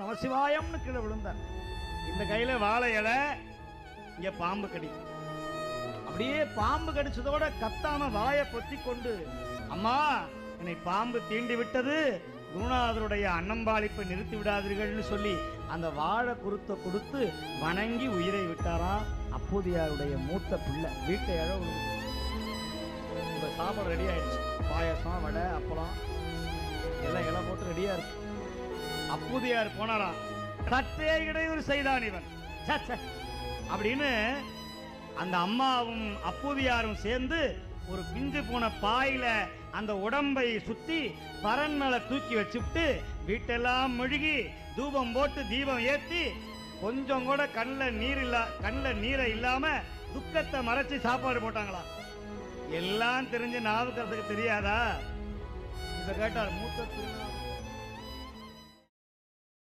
நமசிவாயம்னு கீழே விழுந்தார். இந்த கையில வாழை இலை, இங்க பாம்பு கடி. அப்படியே பாம்பு கடிச்சதோட கத்தாம வாயை பொத்தி கொண்டு, அம்மா என்னை பாம்பு தீண்டி விட்டது, குருநாதருடைய அன்னம்பாளிப்பை நிறுத்தி விடாதீர்கள்னு சொல்லி அந்த வாழை குருத்தை கொடுத்து வணங்கி உயிரை விட்டாராம். அப்போதையாருடைய மூத்த பிள்ளை வீட்டை இழவு. இப்ப சாப்பாடு ரெடி ஆயிடுச்சு. பாயசம், வடை, அப்பளம் எல்லாம் இலை போட்டு ரெடியா இருக்கு. அப்போதையார் போனாராம். சற்றே இடையூறு செய்தான் இவன் அப்படின்னு அந்த அம்மாவும் அப்போதையாரும் சேர்ந்து ஒரு பிஞ்சு போன பாயில அந்த உடம்பை சுத்தி பரன் மேல தூக்கி வச்சுட்டு வீட்டெல்லாம் மெழுகி தூபம் போட்டு தீபம் ஏத்தி கொஞ்சம் கூட கண்ணில் நீரை இல்லாம துக்கத்தை மறைச்சு சாப்பாடு போட்டாங்களா. எல்லாம் தெரிஞ்சு நாவுக்கிறதுக்கு தெரியாதா? இத கேட்டார் மூத்த